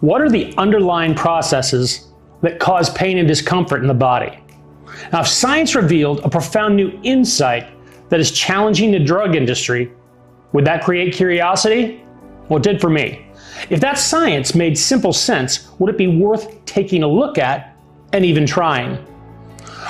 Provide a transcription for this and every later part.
What are the underlying processes that cause pain and discomfort in the body? Now, if science revealed a profound new insight that is challenging the drug industry, would that create curiosity? Well, it did for me. If that science made simple sense, would it be worth taking a look at and even trying?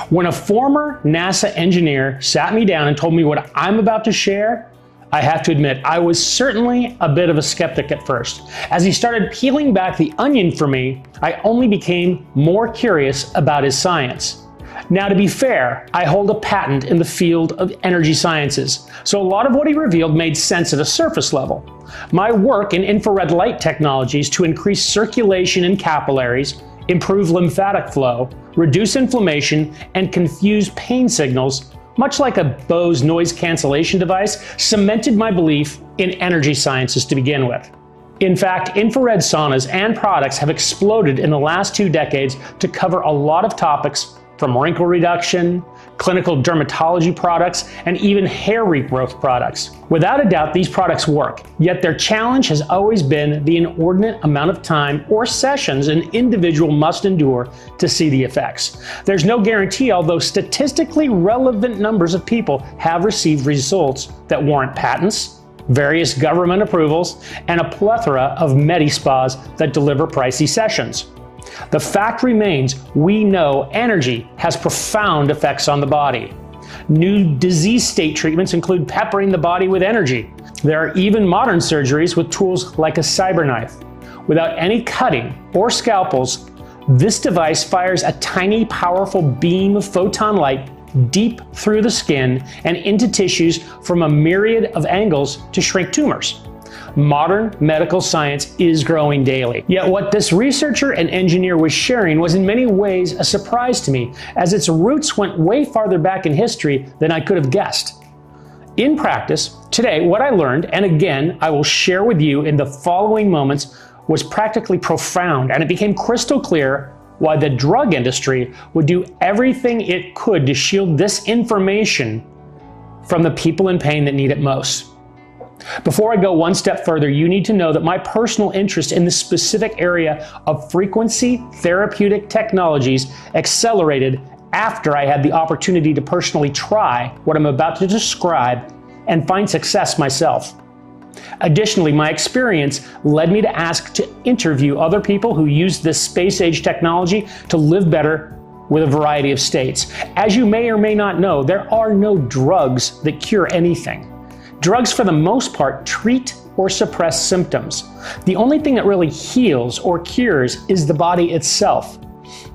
When a former NASA engineer sat me down and told me what I'm about to share, I have to admit, I was certainly a bit of a skeptic at first. As he started peeling back the onion for me, I only became more curious about his science. Now, to be fair, I hold a patent in the field of energy sciences, so a lot of what he revealed made sense at a surface level. My work in infrared light technologies to increase circulation in capillaries, improve lymphatic flow, reduce inflammation, and confuse pain signals, much like a Bose noise cancellation device, cemented my belief in energy sciences to begin with. In fact, infrared saunas and products have exploded in the last 2 decades to cover a lot of topics, from wrinkle reduction, clinical dermatology products, and even hair regrowth products. Without a doubt, these products work, yet their challenge has always been the inordinate amount of time or sessions an individual must endure to see the effects. There's no guarantee, although statistically relevant numbers of people have received results that warrant patents, various government approvals, and a plethora of medi-spas that deliver pricey sessions. The fact remains, we know energy has profound effects on the body. New disease state treatments include peppering the body with energy. There are even modern surgeries with tools like a cyberknife. Without any cutting or scalpels, this device fires a tiny, powerful beam of photon light deep through the skin and into tissues from a myriad of angles to shrink tumors. Modern medical science is growing daily. Yet what this researcher and engineer was sharing was in many ways a surprise to me, as its roots went way farther back in history than I could have guessed. In practice, today what I learned, and again I will share with you in the following moments, was practically profound, and it became crystal clear why the drug industry would do everything it could to shield this information from the people in pain that need it most. Before I go one step further, you need to know that my personal interest in this specific area of frequency therapeutic technologies accelerated after I had the opportunity to personally try what I'm about to describe and find success myself. Additionally, my experience led me to ask to interview other people who use this space-age technology to live better with a variety of states. As you may or may not know, there are no drugs that cure anything. Drugs, for the most part, treat or suppress symptoms. The only thing that really heals or cures is the body itself.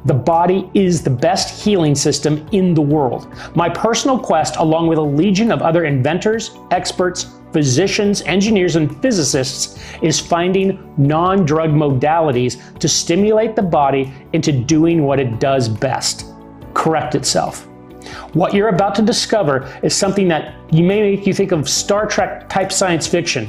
The body is the best healing system in the world. My personal quest, along with a legion of other inventors, experts, physicians, engineers, and physicists, is finding non-drug modalities to stimulate the body into doing what it does best: correct itself. What you're about to discover is something that may make you think of Star Trek type science fiction.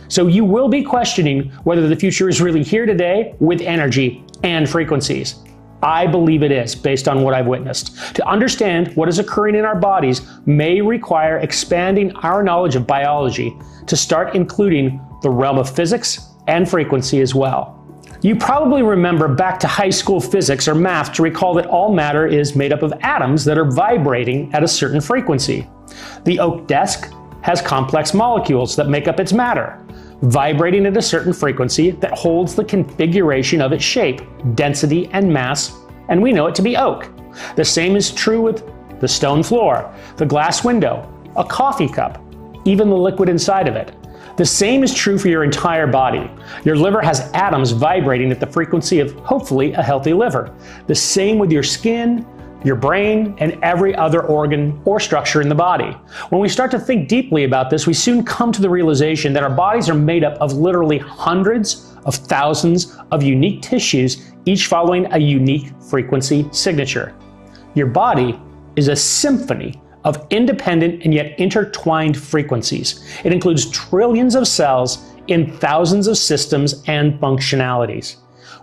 So you will be questioning whether the future is really here today with energy and frequencies. I believe it is, based on what I've witnessed. To understand what is occurring in our bodies may require expanding our knowledge of biology to start including the realm of physics and frequency as well. You probably remember back to high school physics or math to recall that all matter is made up of atoms that are vibrating at a certain frequency. The oak desk has complex molecules that make up its matter, vibrating at a certain frequency that holds the configuration of its shape, density, and mass, and we know it to be oak. The same is true with the stone floor, the glass window, a coffee cup, even the liquid inside of it. The same is true for your entire body. Your liver has atoms vibrating at the frequency of, hopefully, a healthy liver. The same with your skin, your brain, and every other organ or structure in the body. When we start to think deeply about this, we soon come to the realization that our bodies are made up of literally hundreds of thousands of unique tissues, each following a unique frequency signature. Your body is a symphony of independent and yet intertwined frequencies. It includes trillions of cells in thousands of systems and functionalities.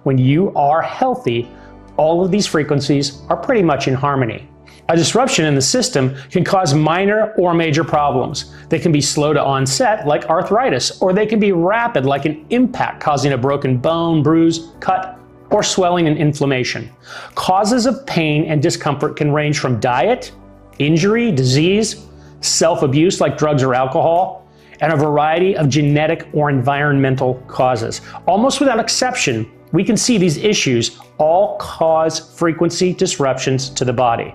When you are healthy, all of these frequencies are pretty much in harmony. A disruption in the system can cause minor or major problems. They can be slow to onset, like arthritis, or they can be rapid, like an impact causing a broken bone, bruise, cut, or swelling and inflammation. Causes of pain and discomfort can range from diet, injury, disease, self-abuse like drugs or alcohol, and a variety of genetic or environmental causes. Almost without exception, we can see these issues all cause frequency disruptions to the body.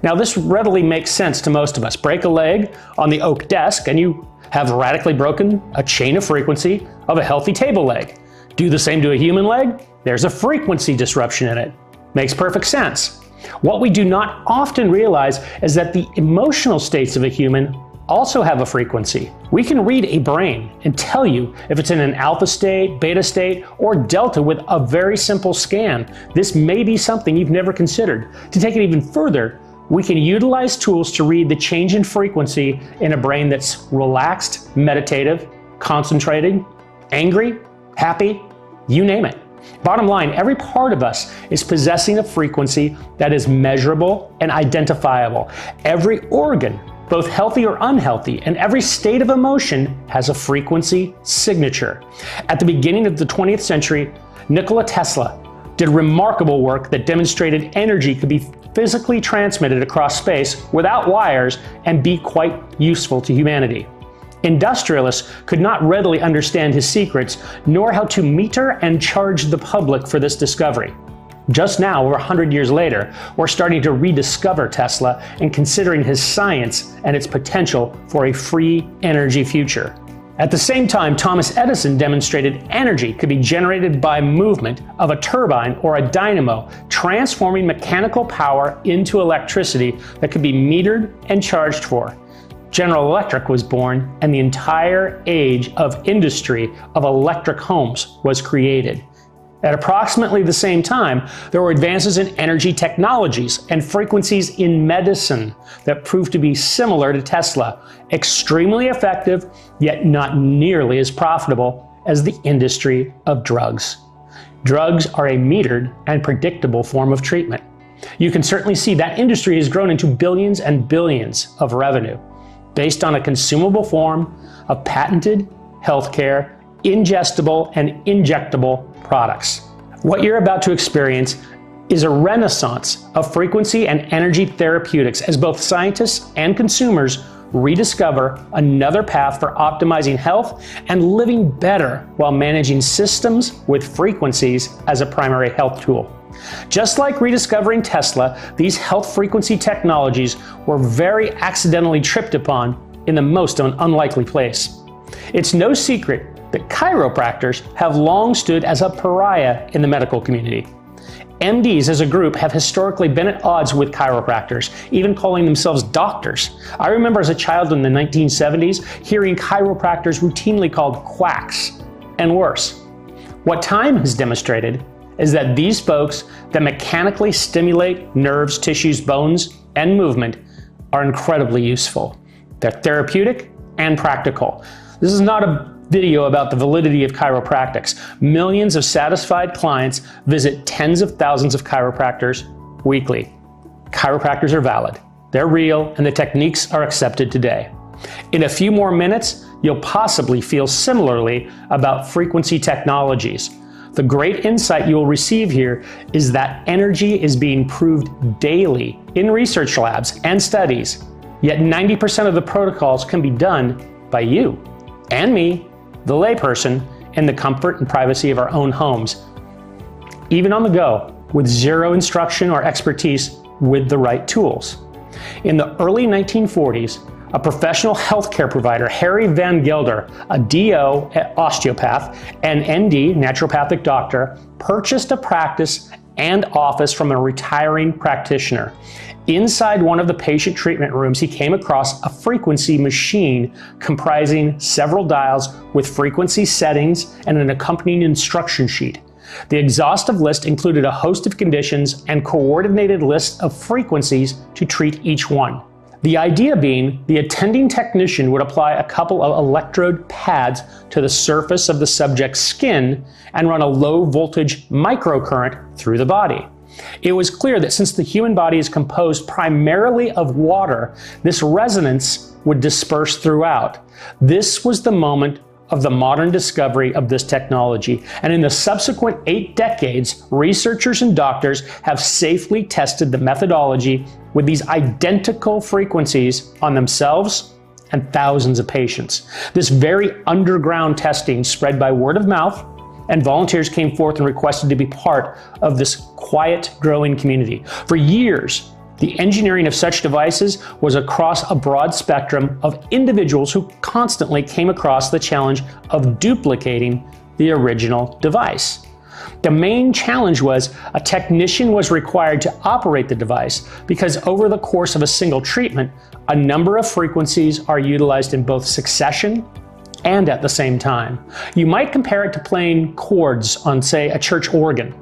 Now, this readily makes sense to most of us. Break a leg on the oak desk and you have radically broken a chain of frequency of a healthy table leg. Do the same to a human leg, there's a frequency disruption in it. Makes perfect sense. What we do not often realize is that the emotional states of a human also have a frequency. We can read a brain and tell you if it's in an alpha state, beta state, or delta with a very simple scan. This may be something you've never considered. To take it even further, we can utilize tools to read the change in frequency in a brain that's relaxed, meditative, concentrating, angry, happy, you name it. Bottom line, every part of us is possessing a frequency that is measurable and identifiable. Every organ, both healthy or unhealthy, and every state of emotion has a frequency signature. At the beginning of the 20th century, Nikola Tesla did remarkable work that demonstrated energy could be physically transmitted across space without wires and be quite useful to humanity. Industrialists could not readily understand his secrets, nor how to meter and charge the public for this discovery. Just now, over 100 years later, we're starting to rediscover Tesla and considering his science and its potential for a free energy future. At the same time, Thomas Edison demonstrated energy could be generated by movement of a turbine or a dynamo, transforming mechanical power into electricity that could be metered and charged for. General Electric was born, and the entire age of industry of electric homes was created. At approximately the same time, there were advances in energy technologies and frequencies in medicine that proved to be similar to Tesla, extremely effective, yet not nearly as profitable as the industry of drugs. Drugs are a metered and predictable form of treatment. You can certainly see that industry has grown into billions and billions of revenue, based on a consumable form of patented healthcare, ingestible and injectable products. What you're about to experience is a renaissance of frequency and energy therapeutics as both scientists and consumers rediscover another path for optimizing health and living better while managing systems with frequencies as a primary health tool. Just like rediscovering Tesla, these health frequency technologies were very accidentally tripped upon in the most unlikely place. It's no secret that chiropractors have long stood as a pariah in the medical community. MDs as a group have historically been at odds with chiropractors, even calling themselves doctors. I remember as a child in the 1970s hearing chiropractors routinely called quacks, and worse. What time has demonstrated is that these folks that mechanically stimulate nerves, tissues, bones, and movement are incredibly useful. They're therapeutic and practical. This is not a video about the validity of chiropractics. Millions of satisfied clients visit tens of thousands of chiropractors weekly. Chiropractors are valid, they're real, and the techniques are accepted today. In a few more minutes, you'll possibly feel similarly about frequency technologies. The great insight you will receive here is that energy is being proved daily in research labs and studies, yet 90% of the protocols can be done by you and me, the layperson, in the comfort and privacy of our own homes, even on the go, with zero instruction or expertise with the right tools. In the early 1940s, a professional healthcare provider, Harry Van Gelder, a DO osteopath and ND naturopathic doctor, purchased a practice and office from a retiring practitioner. Inside one of the patient treatment rooms, he came across a frequency machine comprising several dials with frequency settings and an accompanying instruction sheet. The exhaustive list included a host of conditions and coordinated lists of frequencies to treat each one. The idea being the attending technician would apply a couple of electrode pads to the surface of the subject's skin and run a low voltage microcurrent through the body. It was clear that since the human body is composed primarily of water, this resonance would disperse throughout. This was the moment of the modern discovery of this technology, and in the subsequent 8 decades, researchers and doctors have safely tested the methodology with these identical frequencies on themselves and thousands of patients. This very underground testing spread by word of mouth, and volunteers came forth and requested to be part of this quiet, growing community. For years, the engineering of such devices was across a broad spectrum of individuals who constantly came across the challenge of duplicating the original device. The main challenge was a technician was required to operate the device because over the course of a single treatment, a number of frequencies are utilized in both succession and at the same time. You might compare it to playing chords on, say, a church organ.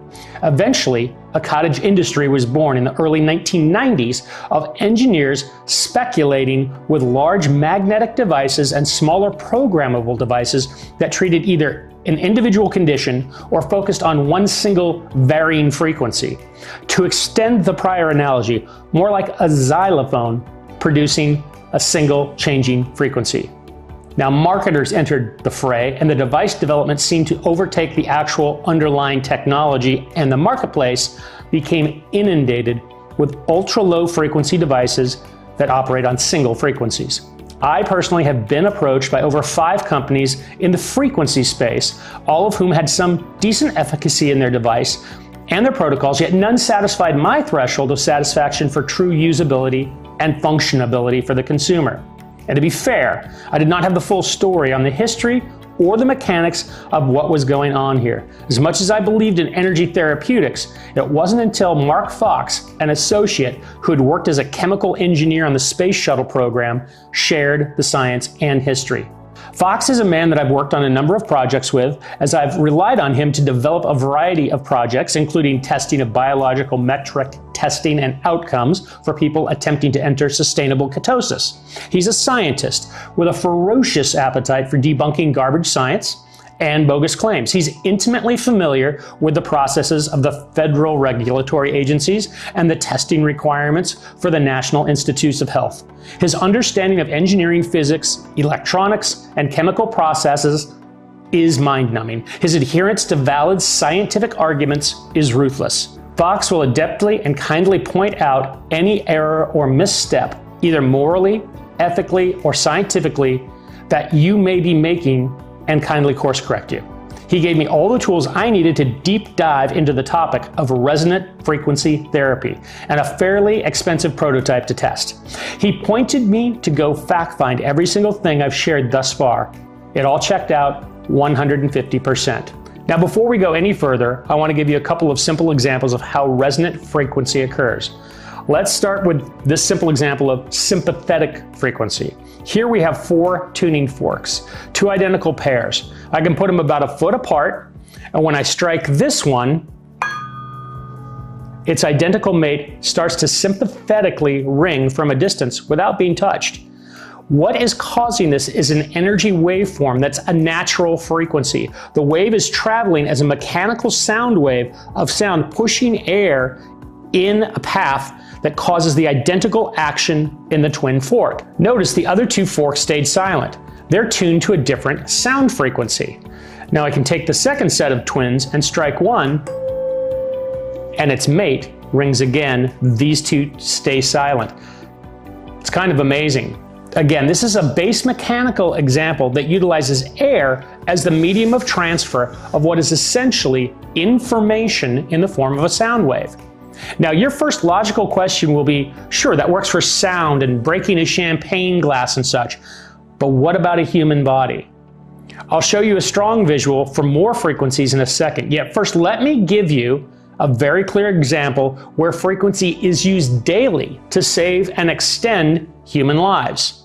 Eventually, a cottage industry was born in the early 1990s of engineers speculating with large magnetic devices and smaller programmable devices that treated either an individual condition or focused on one single varying frequency. To extend the prior analogy, more like a xylophone producing a single changing frequency. Now, marketers entered the fray, and the device development seemed to overtake the actual underlying technology, and the marketplace became inundated with ultra-low frequency devices that operate on single frequencies. I personally have been approached by over 5 companies in the frequency space, all of whom had some decent efficacy in their device and their protocols, yet none satisfied my threshold of satisfaction for true usability and functionability for the consumer. And to be fair, I did not have the full story on the history or the mechanics of what was going on here. As much as I believed in energy therapeutics, it wasn't until Mark Fox, an associate who had worked as a chemical engineer on the space shuttle program, shared the science and history. Fox is a man that I've worked on a number of projects with, as I've relied on him to develop a variety of projects, including testing of biological metric testing and outcomes for people attempting to enter sustainable ketosis. He's a scientist with a ferocious appetite for debunking garbage science and bogus claims. He's intimately familiar with the processes of the federal regulatory agencies and the testing requirements for the National Institutes of Health. His understanding of engineering, physics, electronics, and chemical processes is mind-numbing. His adherence to valid scientific arguments is ruthless. Fox will adeptly and kindly point out any error or misstep, either morally, ethically, or scientifically, that you may be making and kindly course correct you. He gave me all the tools I needed to deep dive into the topic of resonant frequency therapy and a fairly expensive prototype to test. He pointed me to go fact find every single thing I've shared thus far. It all checked out 150%. Now, before we go any further, I want to give you a couple of simple examples of how resonant frequency occurs. Let's start with this simple example of sympathetic frequency. Here we have 4 tuning forks, 2 identical pairs. I can put them about a foot apart, and when I strike this one, its identical mate starts to sympathetically ring from a distance without being touched. What is causing this is an energy waveform that's a natural frequency. The wave is traveling as a mechanical sound wave of sound pushing air in a path that causes the identical action in the twin fork. Notice the other 2 forks stayed silent. They're tuned to a different sound frequency. Now I can take the second set of twins and strike one, and its mate rings again. These 2 stay silent. It's kind of amazing. Again, this is a base mechanical example that utilizes air as the medium of transfer of what is essentially information in the form of a sound wave. Now, your first logical question will be, sure, that works for sound and breaking a champagne glass and such, but what about a human body? I'll show you a strong visual for more frequencies in a second, yet first let me give you a very clear example where frequency is used daily to save and extend human lives.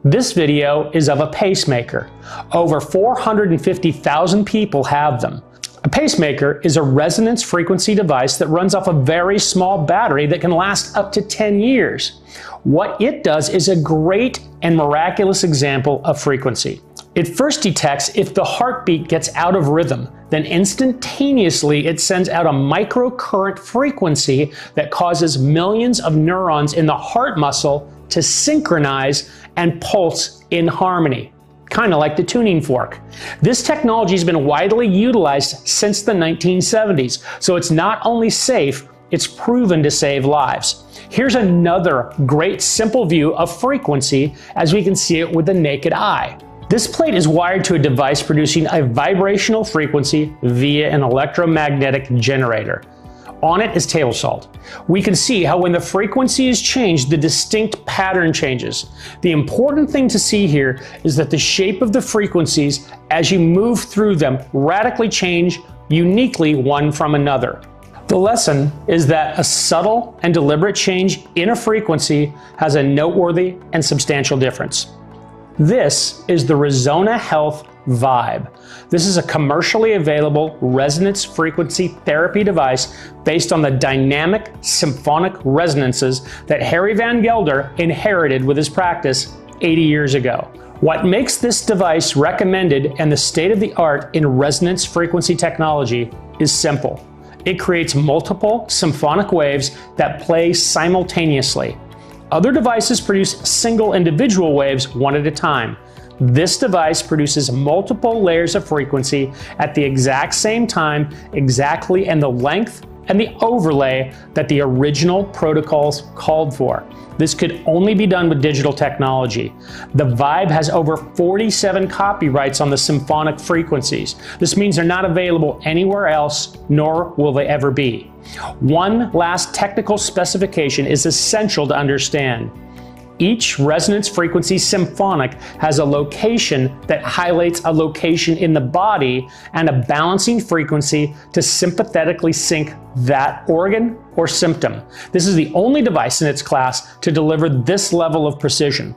This video is of a pacemaker. Over 450,000 people have them. A pacemaker is a resonance frequency device that runs off a very small battery that can last up to 10 years. What it does is a great and miraculous example of frequency. It first detects if the heartbeat gets out of rhythm, then instantaneously it sends out a microcurrent frequency that causes millions of neurons in the heart muscle to synchronize and pulse in harmony, kind of like the tuning fork. This technology has been widely utilized since the 1970s, so it's not only safe, it's proven to save lives. Here's another great simple view of frequency as we can see it with the naked eye. This plate is wired to a device producing a vibrational frequency via an electromagnetic generator. On it is table salt. We can see how when the frequency is changed, the distinct pattern changes. The important thing to see here is that the shape of the frequencies as you move through them radically change uniquely one from another. The lesson is that a subtle and deliberate change in a frequency has a noteworthy and substantial difference. This is the Resona Health VIBE. This is a commercially available resonance frequency therapy device based on the dynamic symphonic resonances that Harry Van Gelder inherited with his practice 80 years ago. What makes this device recommended and the state of the art in resonance frequency technology is simple. It creates multiple symphonic waves that play simultaneously. Other devices produce single individual waves one at a time. This device produces multiple layers of frequency at the exact same time, exactly in the length and the overlay that the original protocols called for. This could only be done with digital technology. The VIBE has over 47 copyrights on the symphonic frequencies. This means they're not available anywhere else, nor will they ever be. One last technical specification is essential to understand. Each resonance frequency symphonic has a location that highlights a location in the body and a balancing frequency to sympathetically sync that organ or symptom. This is the only device in its class to deliver this level of precision.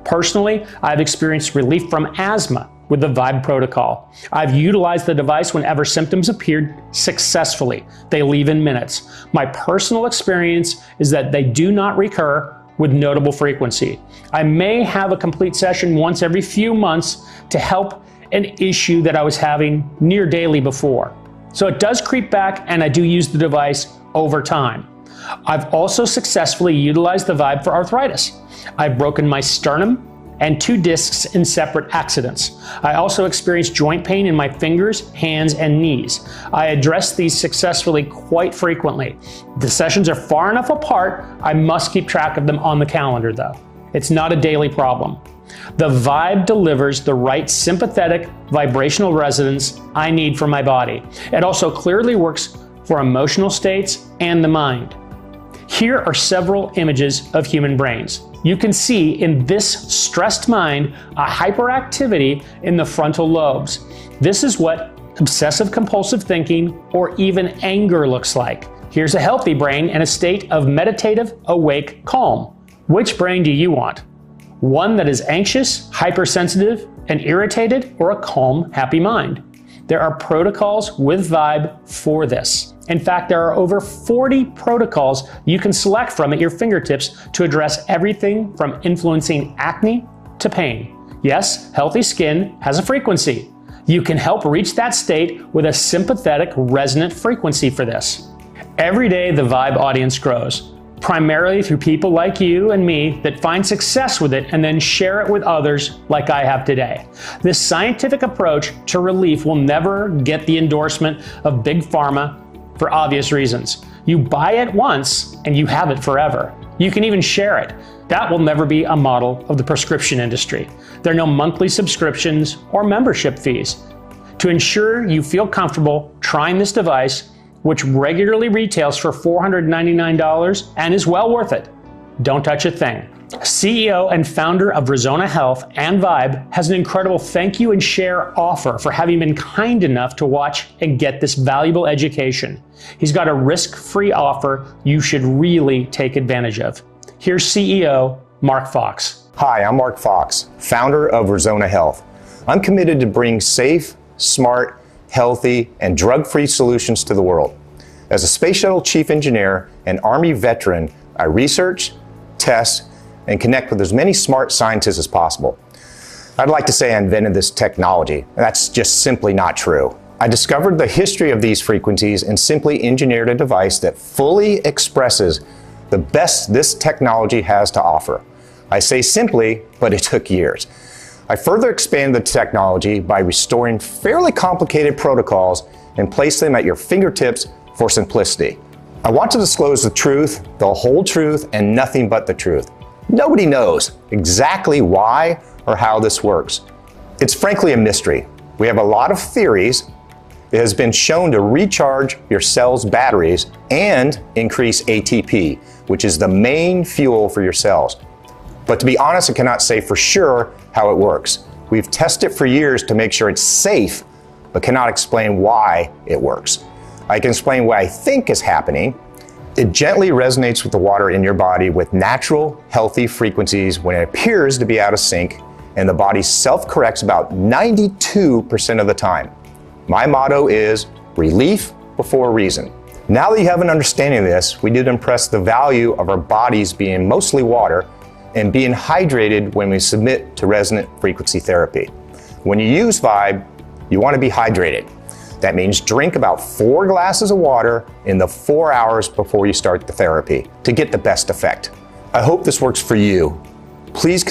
Personally, I've experienced relief from asthma with the VIBE protocol. I've utilized the device whenever symptoms appeared successfully. They leave in minutes. My personal experience is that they do not recur with notable frequency. I may have a complete session once every few months to help an issue that I was having near daily before. So it does creep back and I do use the device over time. I've also successfully utilized the VIBE for arthritis. I've broken my sternum and 2 discs in separate accidents. I also experienced joint pain in my fingers, hands, and knees. I address these successfully quite frequently. The sessions are far enough apart, I must keep track of them on the calendar though. It's not a daily problem. The VIBE delivers the right sympathetic vibrational resonance I need for my body. It also clearly works for emotional states and the mind. Here are several images of human brains. You can see in this stressed mind a hyperactivity in the frontal lobes. This is what obsessive compulsive thinking or even anger looks like. Here's a healthy brain in a state of meditative, awake calm. Which brain do you want? One that is anxious, hypersensitive, and irritated, or a calm, happy mind? There are protocols with VIBE for this. In fact, there are over 40 protocols you can select from at your fingertips to address everything from influencing acne to pain. Yes, healthy skin has a frequency. You can help reach that state with a sympathetic resonant frequency for this. Every day the VIBE audience grows, primarily through people like you and me that find success with it and then share it with others like I have today. This scientific approach to relief will never get the endorsement of big pharma for obvious reasons. You buy it once and you have it forever. You can even share it. That will never be a model of the prescription industry. There are no monthly subscriptions or membership fees. To ensure you feel comfortable trying this device, which regularly retails for $499 and is well worth it, don't touch a thing. CEO and founder of Resona Health and VIBE has an incredible thank you and share offer for having been kind enough to watch and get this valuable education. He's got a risk-free offer you should really take advantage of. Here's CEO Mark Fox. Hi, I'm Mark Fox, founder of Resona Health. I'm committed to bring safe, smart, healthy, and drug-free solutions to the world. As a Space Shuttle Chief Engineer and Army veteran, I research, test, and connect with as many smart scientists as possible. I'd like to say I invented this technology. That's just simply not true. I discovered the history of these frequencies and simply engineered a device that fully expresses the best this technology has to offer. I say simply, but it took years. I further expanded the technology by restoring fairly complicated protocols and placed them at your fingertips for simplicity. I want to disclose the truth, the whole truth, and nothing but the truth. Nobody knows exactly why or how this works. It's frankly a mystery. We have a lot of theories. It has been shown to recharge your cell's batteries and increase ATP, which is the main fuel for your cells. But to be honest, I cannot say for sure how it works. We've tested it for years to make sure it's safe, but cannot explain why it works. I can explain what I think is happening. It gently resonates with the water in your body with natural, healthy frequencies when it appears to be out of sync, and the body self-corrects about 92% of the time. My motto is relief before reason. Now that you have an understanding of this, we did impress the value of our bodies being mostly water and being hydrated when we submit to resonant frequency therapy. When you use VIBE, you want to be hydrated. That means drink about 4 glasses of water in the 4 hours before you start the therapy to get the best effect. I hope this works for you. Please